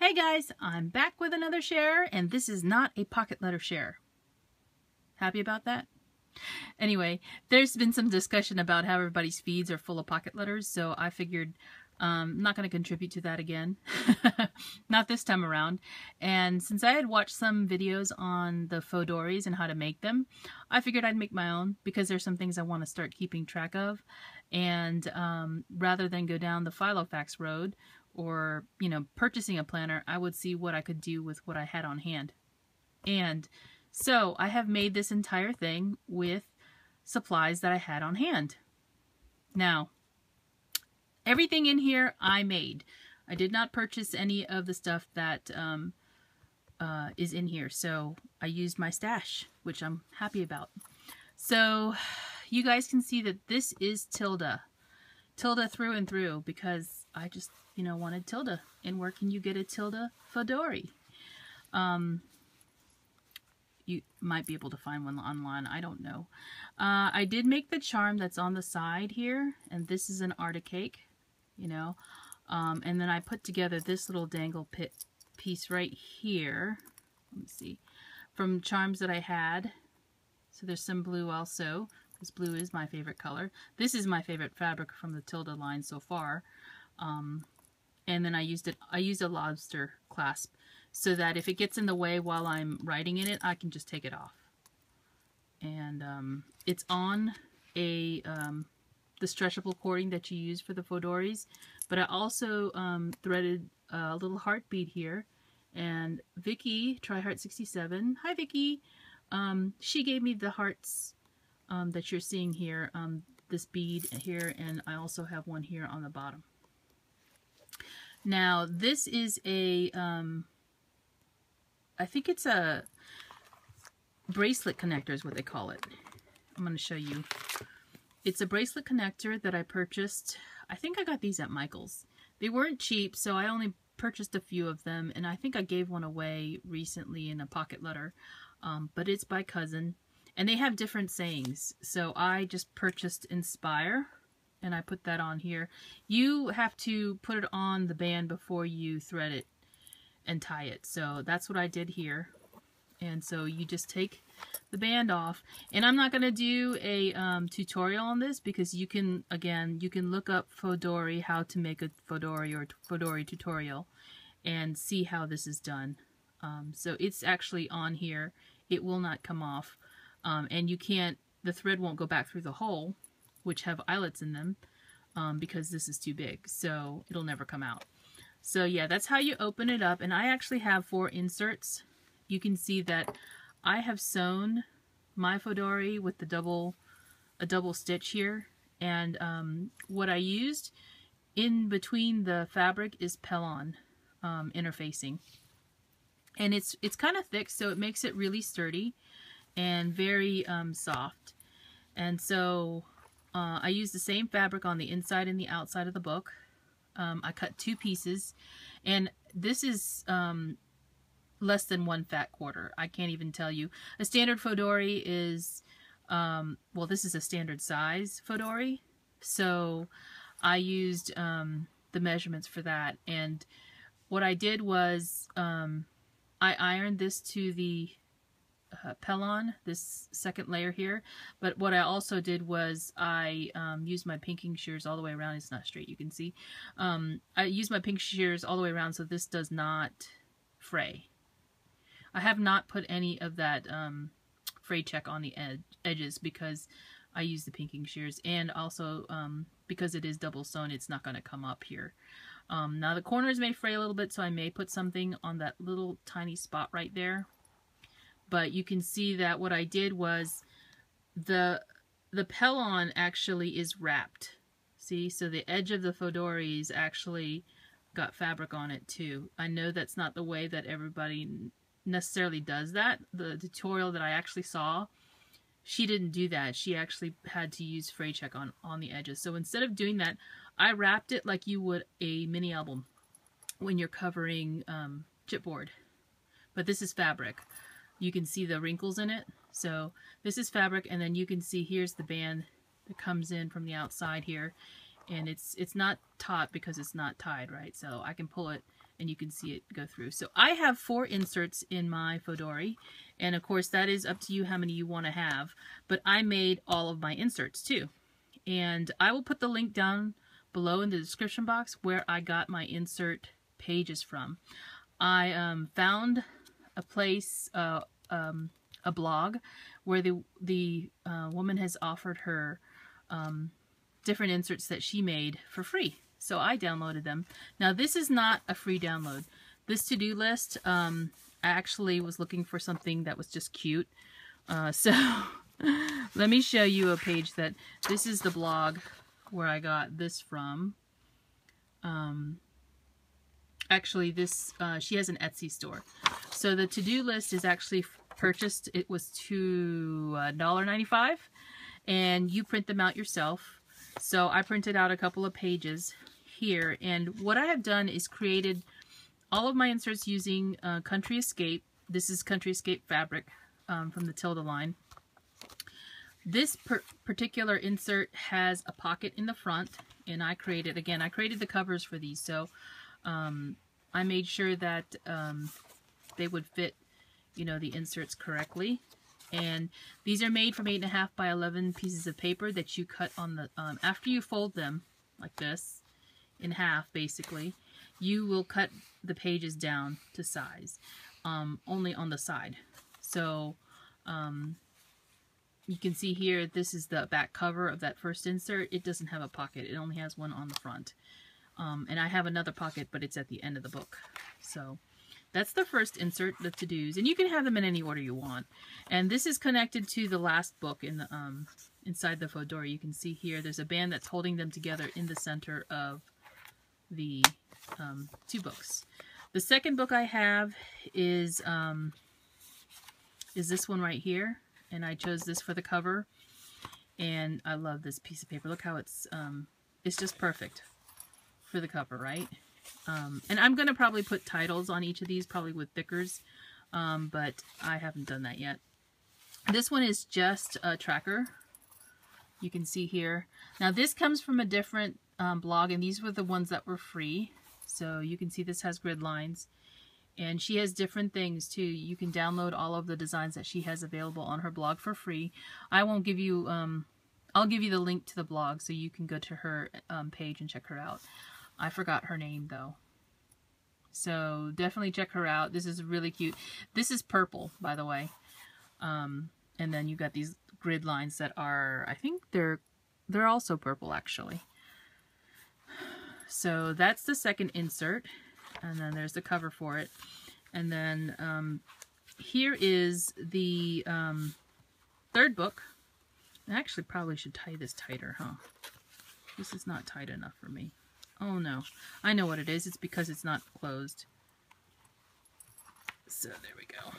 Hey guys, I'm back with another share, and this is not a pocket letter share. Happy about that? Anyway, there's been some discussion about how everybody's feeds are full of pocket letters, so I figured I'm not going to contribute to that again. Not this time around. And since I had watched some videos on the Fauxdoris and how to make them, I figured I'd make my own because there's some things I want to start keeping track of. And rather than go down the Filofax road, or, you know, purchasing a planner, I would see what I could do with what I had on hand. And so I have made this entire thing with supplies that I had on hand. Now, everything in here I made. I did not purchase any of the stuff that is in here. So I used my stash, which I'm happy about. So you guys can see that this is Tilda. Tilda through and through, because I just, you know, wanted Tilda. And where can you get a Tilda Fauxdori? You might be able to find one online. I don't know. I did make the charm that's on the side here, and this is an Arctic cake, you know. And then I put together this little dangle piece right here. Let me see. From charms that I had. So there's some blue also. This blue is my favorite color. This is my favorite fabric from the Tilda line so far. And then I used a lobster clasp so that if it gets in the way while I'm writing in it, I can just take it off. And it's on the stretchable cording that you use for the Fauxdoris. But I also threaded a little heartbead here. And Vicky, TryHeart67, hi Vicky, she gave me the hearts that you're seeing here, this bead here, and I also have one here on the bottom. Now this is a, I think it's a bracelet connector is what they call it. I'm going to show you. It's a bracelet connector that I purchased. I think I got these at Michael's. They weren't cheap, so I only purchased a few of them, and I think I gave one away recently in a pocket letter. But it's by Cousin. And they have different sayings. So I just purchased Inspire, and I put that on here. You have to put it on the band before you thread it and tie it. So that's what I did here. And so you just take the band off. And I'm not going to do a tutorial on this because you can, again, you can look up Fauxdori, how to make a Fauxdori or Fauxdori tutorial, and see how this is done. So it's actually on here. It will not come off. And you can't, the thread won't go back through the hole, which have eyelets in them, because this is too big, so it'll never come out. So yeah, that's how you open it up, and I actually have 4 inserts. You can see that I have sewn my Fauxdori with a double stitch here, and what I used in between the fabric is Pellon interfacing, and it's kind of thick, so it makes it really sturdy and very soft. And so I used the same fabric on the inside and the outside of the book. I cut 2 pieces, and this is less than 1 fat quarter. I can't even tell you. A standard Fauxdori is, well, this is a standard size Fauxdori, so I used the measurements for that. And what I did was I ironed this to the Pellon, this second layer here, but what I also did was I used my pinking shears all the way around. It's not straight, you can see. I used my pinking shears all the way around so this does not fray. I have not put any of that fray check on the edges because I use the pinking shears, and also because it is double sewn, it's not going to come up here. Now the corners may fray a little bit, so I may put something on that little tiny spot right there. But you can see that what I did was the Pellon actually is wrapped. See, so the edge of the Fauxdoris actually got fabric on it too. I know that's not the way that everybody necessarily does that. The tutorial that I actually saw, she didn't do that. She actually had to use fray check on the edges. So instead of doing that, I wrapped it like you would a mini album when you're covering chipboard. But this is fabric. You can see the wrinkles in it. So this is fabric, and then you can see here's the band that comes in from the outside here. And it's not taut because it's not tied, right? So I can pull it and you can see it go through. So I have 4 inserts in my Fauxdori, and of course that is up to you how many you want to have, but I made all of my inserts too. And I will put the link down below in the description box where I got my insert pages from. I found a place, a blog, where the woman has offered her different inserts that she made for free. So I downloaded them. Now this is not a free download. This to-do list, I actually was looking for something that was just cute. So let me show you a page that, this is the blog where I got this from. Actually this, she has an Etsy store. So the to-do list is actually purchased, it was $1.95, and you print them out yourself. So I printed out a couple of pages here, and what I have done is created all of my inserts using Country Escape. This is Country Escape fabric from the Tilda line. This particular insert has a pocket in the front, and I created the covers for these, so I made sure that they would fit, you know, the inserts correctly. And these are made from 8.5 by 11 pieces of paper that you cut on the, after you fold them like this, in half basically, you will cut the pages down to size, only on the side. So you can see here, this is the back cover of that first insert. It doesn't have a pocket, it only has one on the front. And I have another pocket, but it's at the end of the book. So that's the first insert, the to-dos, and you can have them in any order you want. And this is connected to the last book in the inside the Fauxdori. You can see here there's a band that's holding them together in the center of the 2 books. The second book I have is this one right here, and I chose this for the cover. And I love this piece of paper. Look how it's just perfect for the cover, right? And I'm going to probably put titles on each of these, probably with thickers, but I haven't done that yet. This one is just a tracker. You can see here. Now this comes from a different blog, and these were the ones that were free. So you can see this has grid lines, and she has different things too. You can download all of the designs that she has available on her blog for free. I won't give you, I'll give you the link to the blog so you can go to her page and check her out. I forgot her name though. So definitely check her out. This is really cute. This is purple, by the way. And then you got these grid lines that are, I think they're also purple actually. So that's the second insert. And then there's the cover for it. And then here is the third book. I actually probably should tie this tighter, huh? This is not tight enough for me. Oh no, I know what it is. It's because it's not closed. So there we go.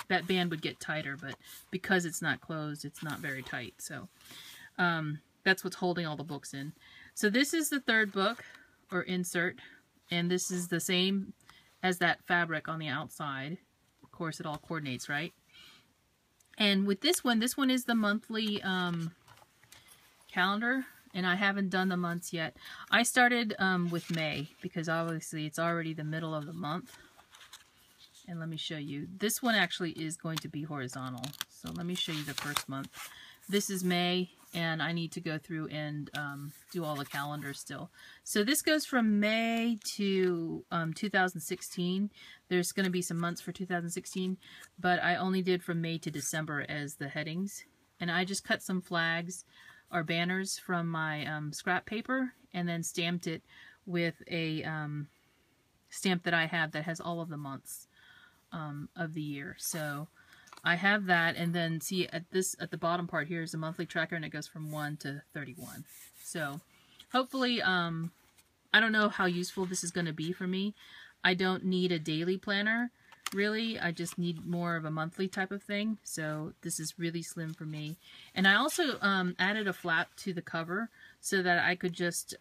That band would get tighter, but because it's not closed, it's not very tight. So that's what's holding all the books in. So this is the third book, or insert, and this is the same as that fabric on the outside. Of course, it all coordinates, right? And with this one is the monthly calendar. And I haven't done the months yet. I started with May, because obviously it's already the middle of the month. And let me show you. This one actually is going to be horizontal. So let me show you the first month. This is May, and I need to go through and do all the calendars still. So this goes from May to 2016. There's going to be some months for 2016, but I only did from May to December as the headings. And I just cut some flags or banners from my scrap paper, and then stamped it with a stamp that I have that has all of the months of the year. So I have that, and then see at the bottom part here is a monthly tracker, and it goes from 1 to 31. So hopefully, I don't know how useful this is going to be for me. I don't need a daily planner, really. I just need more of a monthly type of thing. So this is really slim for me. And I also added a flap to the cover so that I could just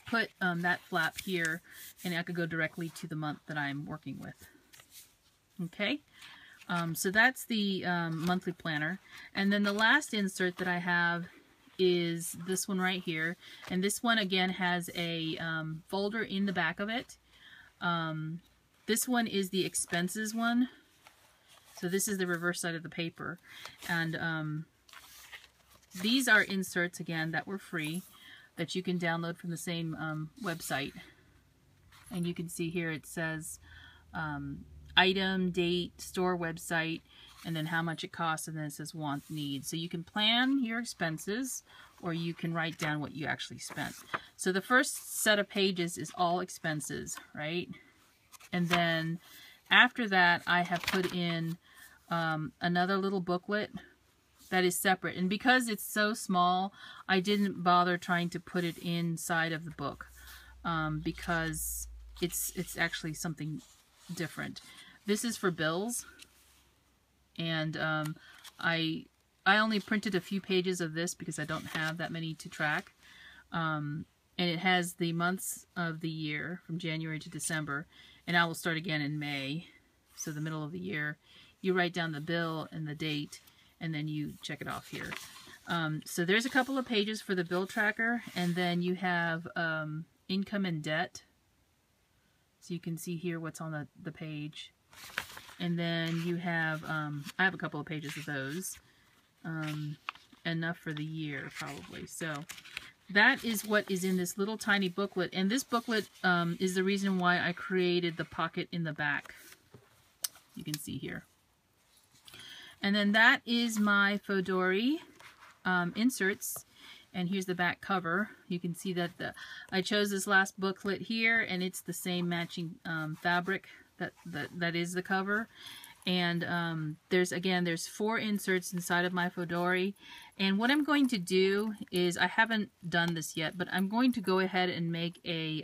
put that flap here, and I could go directly to the month that I'm working with. Okay, so that's the monthly planner. And then the last insert that I have is this one right here. And this one, again, has a folder in the back of it. This one is the expenses one. So this is the reverse side of the paper. And these are inserts, again, that were free, that you can download from the same website. And you can see here it says item, date, store website, and then how much it costs, and then it says want, need. So you can plan your expenses, or you can write down what you actually spent. So the first set of pages is all expenses, right? And then after that, I have put in another little booklet that is separate. And because it's so small, I didn't bother trying to put it inside of the book because it's actually something different. This is for bills, and I only printed a few pages of this because I don't have that many to track. And it has the months of the year from January to December, and I will start again in May, so the middle of the year. You write down the bill and the date, and then you check it off here. So there's a couple of pages for the bill tracker, and then you have income and debt. So you can see here what's on the page. And then you have, I have a couple of pages of those. Enough for the year, probably. So that is what is in this little tiny booklet. And this booklet is the reason why I created the pocket in the back. You can see here. And then that is my Fauxdori inserts. And here's the back cover. You can see that I chose this last booklet here, and it's the same matching fabric that is the cover. And there's 4 inserts inside of my Fauxdori. And what I'm going to do is, I haven't done this yet, but I'm going to go ahead and make a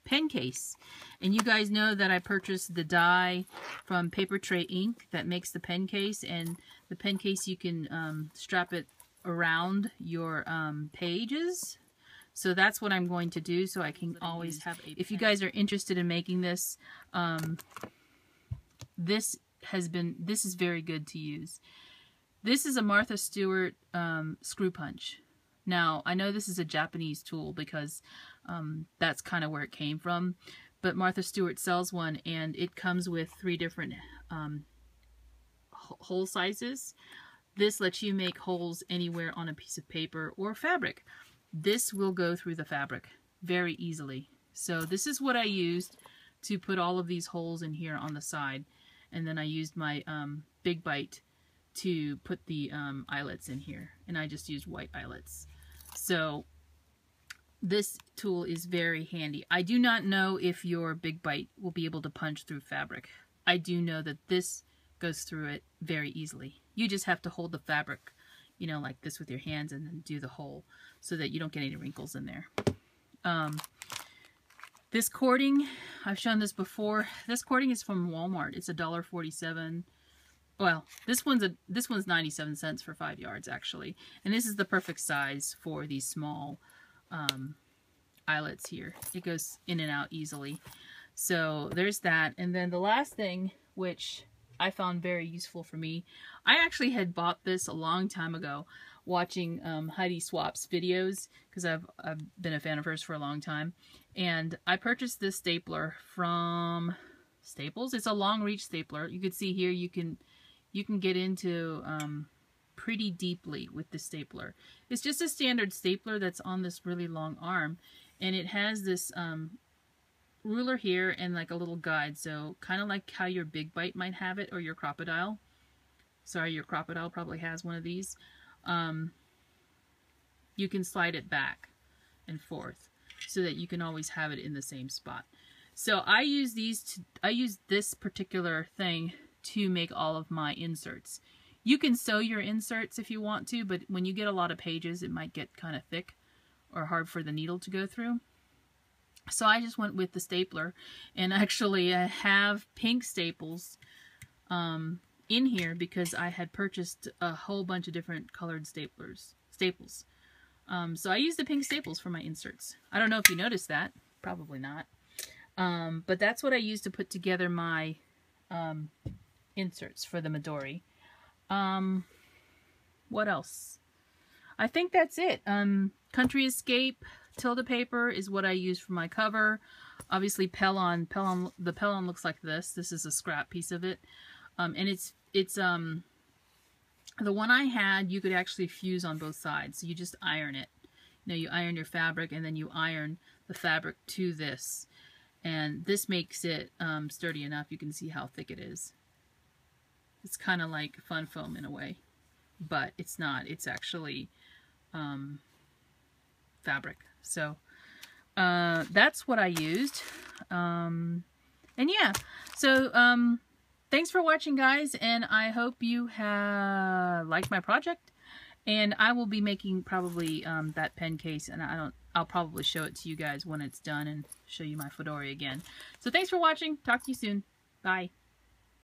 pen case. And you guys know that I purchased the die from Paper Tray Ink that makes the pen case. And the pen case, you can strap it around your pages. So that's what I'm going to do, so I can always have a pen. If you guys are interested in making this, this is very good to use. This is a Martha Stewart screw punch. Now, I know this is a Japanese tool because that's kind of where it came from, but Martha Stewart sells one, and it comes with 3 different hole sizes. This lets you make holes anywhere on a piece of paper or fabric. This will go through the fabric very easily. So this is what I used to put all of these holes in here on the side. And then I used my Big Bite to put the eyelets in here. And I just used white eyelets. So this tool is very handy. I do not know if your Big Bite will be able to punch through fabric. I do know that this goes through it very easily. You just have to hold the fabric, you know, like this with your hands, and then do the hole so that you don't get any wrinkles in there. This cording, I've shown this before. This cording is from Walmart. It's $1.47. Well, this one's 97 cents for 5 yards, actually. And this is the perfect size for these small eyelets here. It goes in and out easily. So there's that. And then the last thing, which I found very useful for me, I actually had bought this a long time ago watching Heidi Swap's videos, because I've been a fan of hers for a long time. And I purchased this stapler from Staples. It's a long reach stapler. You can see here you can get into pretty deeply with the stapler. It's just a standard stapler that's on this really long arm, and it has this ruler here and like a little guide, so kind of like how your Big Bite might have it, or your Crocodile. Sorry, your Crocodile probably has one of these. You can slide it back and forth so that you can always have it in the same spot. So I use this particular thing to make all of my inserts. You can sew your inserts if you want to, but when you get a lot of pages, it might get kind of thick or hard for the needle to go through. So I just went with the stapler, and actually I have pink staples in here because I had purchased a whole bunch of different colored staples. So I use the pink staples for my inserts. I don't know if you noticed that. Probably not. But that's what I use to put together my inserts for the Midori. What else? I think that's it. Country Escape Tilda paper is what I use for my cover. Obviously Pellon, the Pellon looks like this. This is a scrap piece of it. And it's the one I had, you could actually fuse on both sides. So you just iron it. You know, you iron your fabric and then you iron the fabric to this. And this makes it sturdy enough. You can see how thick it is. It's kind of like fun foam in a way, but it's not. It's actually fabric. So that's what I used. And yeah, so thanks for watching, guys, and I hope you have liked my project. And I will be making probably that pen case, and I'll probably show it to you guys when it's done and show you my Fauxdori again. So thanks for watching. Talk to you soon. Bye.